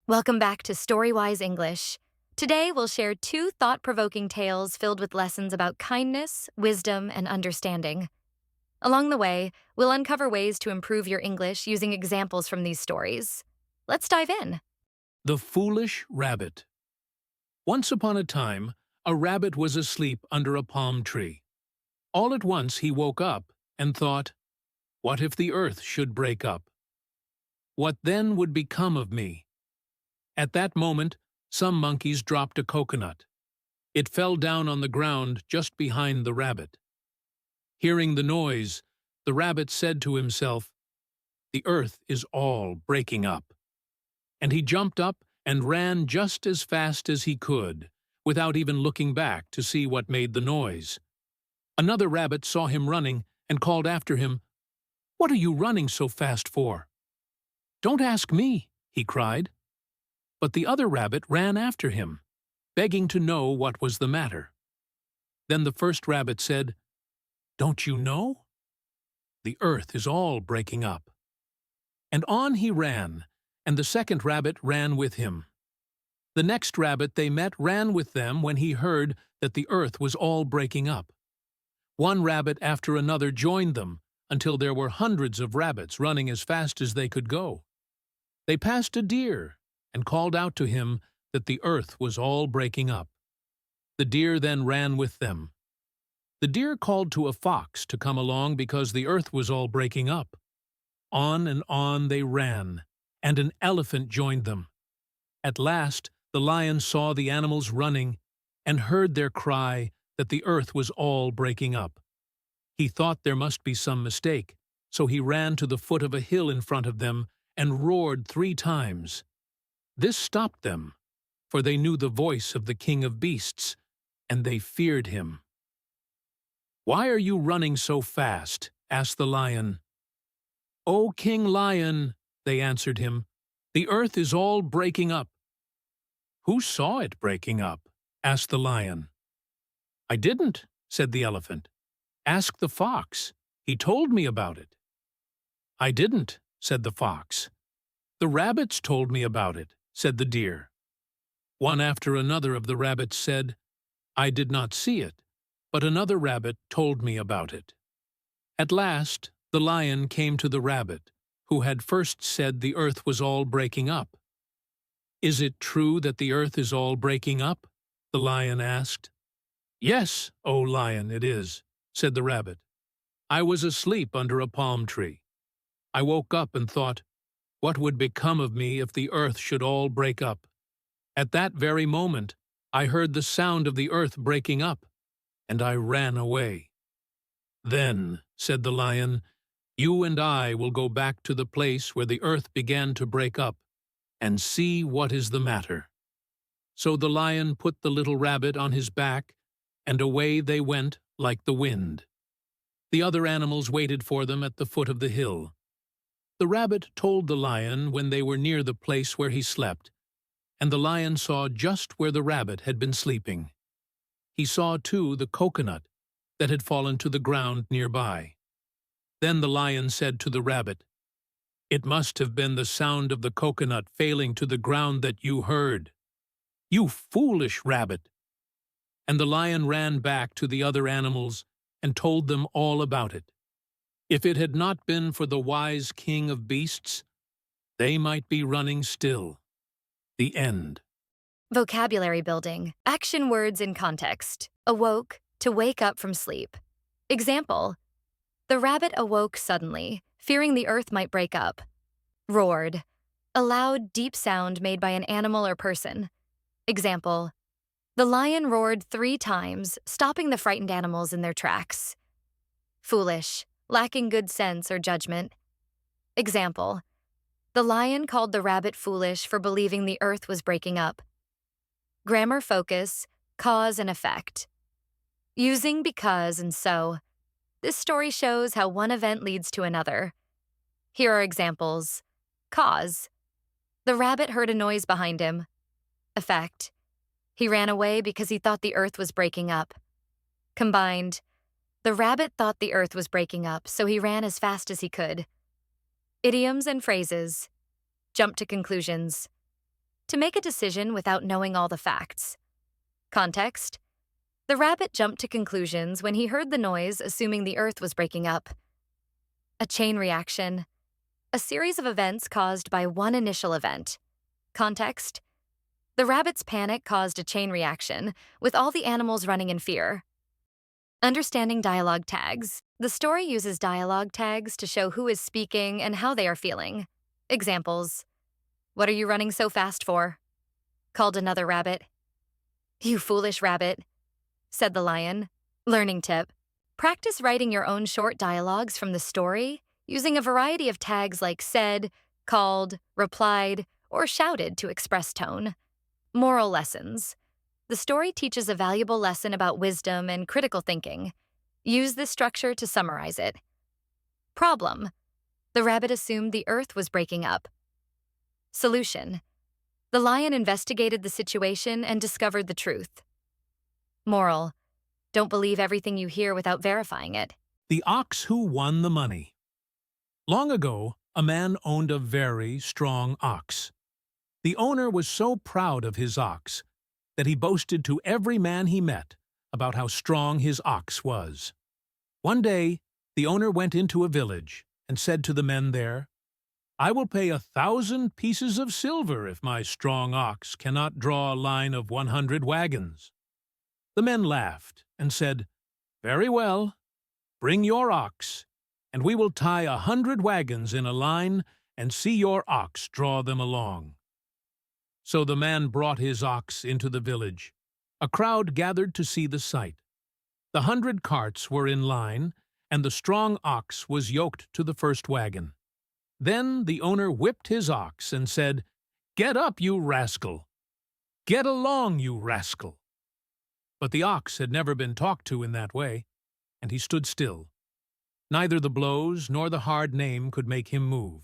Welcome back to StoryWise English. Today, we'll share two thought-provoking tales filled with lessons about kindness, wisdom, and understanding. Along the way, we'll uncover ways to improve your English using examples from these stories. Let's dive in. The Foolish Rabbit. Once upon a time, a rabbit was asleep under a palm tree. All at once he woke up and thought, "What if the earth should break up? What then would become of me?" At that moment, some monkeys dropped a coconut. It fell down on the ground just behind the rabbit. Hearing the noise, the rabbit said to himself, "The earth is all breaking up." And he jumped up and ran just as fast as he could, without even looking back to see what made the noise. Another rabbit saw him running and called after him, "What are you running so fast for?" "Don't ask me," he cried. But the other rabbit ran after him, begging to know what was the matter. Then the first rabbit said, "Don't you know? The earth is all breaking up." And on he ran, and the second rabbit ran with him. The next rabbit they met ran with them when he heard that the earth was all breaking up. One rabbit after another joined them until there were hundreds of rabbits running as fast as they could go. They passed a deer and called out to him that the earth was all breaking up. The deer then ran with them. The deer called to a fox to come along because the earth was all breaking up. On and on they ran, and an elephant joined them. At last, the lion saw the animals running and heard their cry that the earth was all breaking up. He thought there must be some mistake, so he ran to the foot of a hill in front of them and roared 3 times. This stopped them, for they knew the voice of the king of beasts, and they feared him. "Why are you running so fast?" asked the lion. "O King Lion," they answered him, "the earth is all breaking up." "Who saw it breaking up?" asked the lion. "I didn't," said the elephant. "Ask the fox. He told me about it." "I didn't," said the fox. "The rabbits told me about it," said the deer. One after another of the rabbits said, "I did not see it, but another rabbit told me about it." At last, the lion came to the rabbit, who had first said the earth was all breaking up. "Is it true that the earth is all breaking up?" the lion asked. "Yes, O lion, it is," said the rabbit. "I was asleep under a palm tree. I woke up and thought, what would become of me if the earth should all break up? At that very moment, I heard the sound of the earth breaking up, and I ran away." "Then," said the lion, "you and I will go back to the place where the earth began to break up, and see what is the matter." So the lion put the little rabbit on his back, and away they went like the wind. The other animals waited for them at the foot of the hill. The rabbit told the lion when they were near the place where he slept, and the lion saw just where the rabbit had been sleeping. He saw, too, the coconut that had fallen to the ground nearby. Then the lion said to the rabbit, "It must have been the sound of the coconut failing to the ground that you heard. You foolish rabbit!" And the lion ran back to the other animals and told them all about it. If it had not been for the wise king of beasts, they might be running still. The end. Vocabulary building. Action words in context. Awoke, to wake up from sleep. Example: the rabbit awoke suddenly, fearing the earth might break up. Roared, a loud, deep sound made by an animal or person. Example: the lion roared 3 times, stopping the frightened animals in their tracks. Foolish, lacking good sense or judgment. Example: the lion called the rabbit foolish for believing the earth was breaking up. Grammar focus, cause and effect. Using because and so. This story shows how one event leads to another. Here are examples. Cause: the rabbit heard a noise behind him. Effect: he ran away because he thought the earth was breaking up. Combined: the rabbit thought the earth was breaking up, so he ran as fast as he could. Idioms and phrases. Jump to conclusions. To make a decision without knowing all the facts. Context: the rabbit jumped to conclusions when he heard the noise, assuming the earth was breaking up. A chain reaction: a series of events caused by one initial event. Context: the rabbit's panic caused a chain reaction, with all the animals running in fear. Understanding dialogue tags. The story uses dialogue tags to show who is speaking and how they are feeling. Examples: "What are you running so fast for?" called another rabbit. "You foolish rabbit," said the lion. Learning tip: practice writing your own short dialogues from the story using a variety of tags like said, called, replied, or shouted to express tone. Moral lessons. The story teaches a valuable lesson about wisdom and critical thinking. Use this structure to summarize it. Problem: the rabbit assumed the earth was breaking up. Solution: the lion investigated the situation and discovered the truth. Moral: don't believe everything you hear without verifying it. The ox who won the money. Long ago, a man owned a very strong ox. The owner was so proud of his ox that he boasted to every man he met about how strong his ox was. One day, the owner went into a village and said to the men there, "I will pay 1,000 pieces of silver if my strong ox cannot draw a line of 100 wagons." The men laughed and said, "Very well, bring your ox, and we will tie 100 wagons in a line and see your ox draw them along." So the man brought his ox into the village. A crowd gathered to see the sight. The 100 carts were in line, and the strong ox was yoked to the first wagon. Then the owner whipped his ox and said, "Get up, you rascal! Get along, you rascal!" But the ox had never been talked to in that way, and he stood still. Neither the blows nor the hard name could make him move.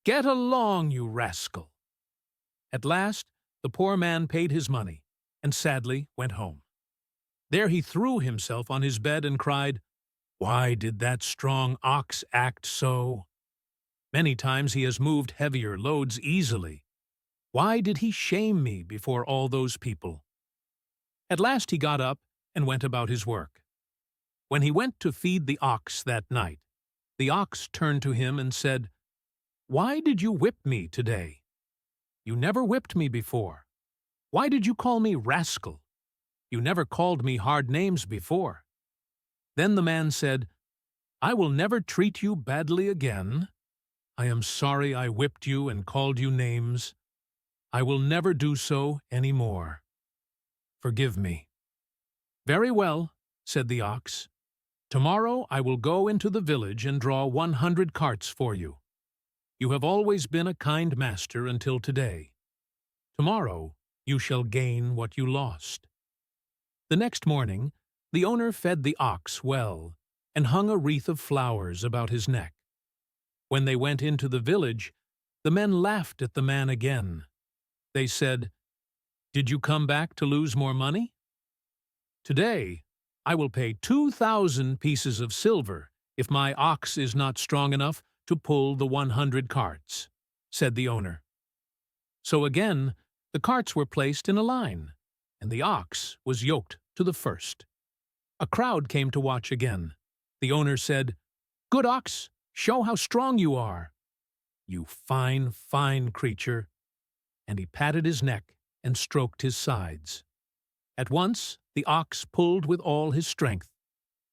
"Get along, you rascal!" At last, the poor man paid his money and sadly went home. There he threw himself on his bed and cried, "Why did that strong ox act so? Many times he has moved heavier loads easily. Why did he shame me before all those people?" At last he got up and went about his work. When he went to feed the ox that night, the ox turned to him and said, "Why did you whip me today? You never whipped me before. Why did you call me rascal? You never called me hard names before." Then the man said, "I will never treat you badly again. I am sorry I whipped you and called you names. I will never do so any more. Forgive me." "Very well," said the ox. "Tomorrow I will go into the village and draw 100 carts for you. You have always been a kind master until today. Tomorrow you shall gain what you lost." The next morning, the owner fed the ox well and hung a wreath of flowers about his neck. When they went into the village, the men laughed at the man again. They said, "Did you come back to lose more money? Today I will pay 2,000 pieces of silver if my ox is not strong enough to pull the 100 carts," said the owner. So again the carts were placed in a line, and the ox was yoked to the first. A crowd came to watch again. The owner said, "Good ox, show how strong you are." "You fine, fine creature," and he patted his neck and stroked his sides. At once the ox pulled with all his strength.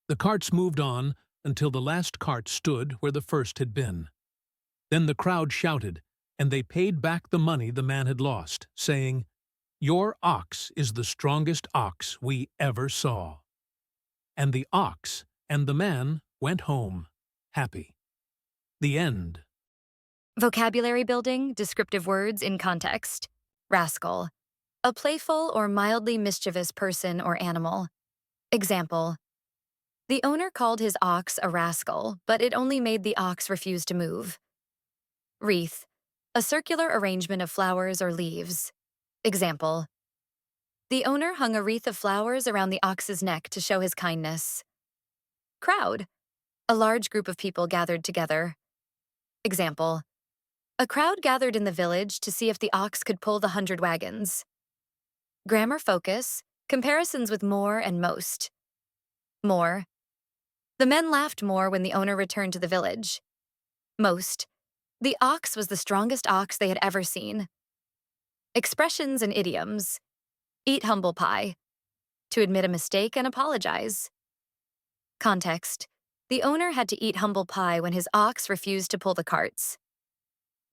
The carts moved on until the last cart stood where the first had been. Then the crowd shouted, and they paid back the money the man had lost, saying, "Your ox is the strongest ox we ever saw." And the ox and the man went home, happy. The end. Vocabulary building, descriptive words in context. Rascal: a playful or mildly mischievous person or animal. Example: the owner called his ox a rascal, but it only made the ox refuse to move. Wreath: a circular arrangement of flowers or leaves. Example: the owner hung a wreath of flowers around the ox's neck to show his kindness. Crowd: a large group of people gathered together. Example: A crowd gathered in the village to see if the ox could pull the 100 wagons. Grammar focus, comparisons with more and most. More. The men laughed more when the owner returned to the village. Most. The ox was the strongest ox they had ever seen. Expressions and idioms. Eat humble pie. To admit a mistake and apologize. Context. The owner had to eat humble pie when his ox refused to pull the carts.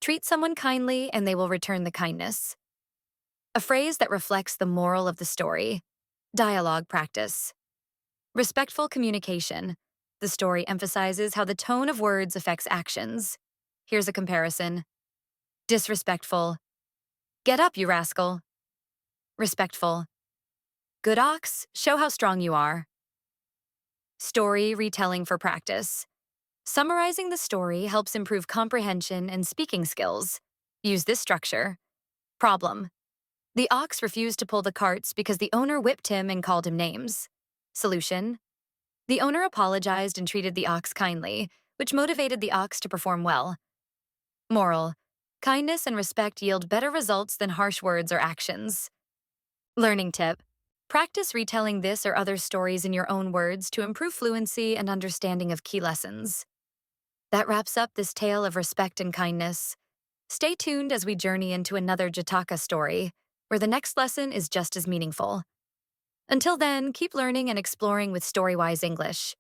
Treat someone kindly and they will return the kindness. A phrase that reflects the moral of the story. Dialogue practice. Respectful communication. The story emphasizes how the tone of words affects actions. Here's a comparison. Disrespectful. Get up, you rascal. Respectful. Good ox, show how strong you are. Story retelling for practice. Summarizing the story helps improve comprehension and speaking skills. Use this structure. Problem. The ox refused to pull the carts because the owner whipped him and called him names. Solution. The owner apologized and treated the ox kindly, which motivated the ox to perform well. Moral. Kindness and respect yield better results than harsh words or actions. Learning tip. Practice retelling this or other stories in your own words to improve fluency and understanding of key lessons. That wraps up this tale of respect and kindness. Stay tuned as we journey into another Jataka story, where the next lesson is just as meaningful. Until then, keep learning and exploring with StoryWise English.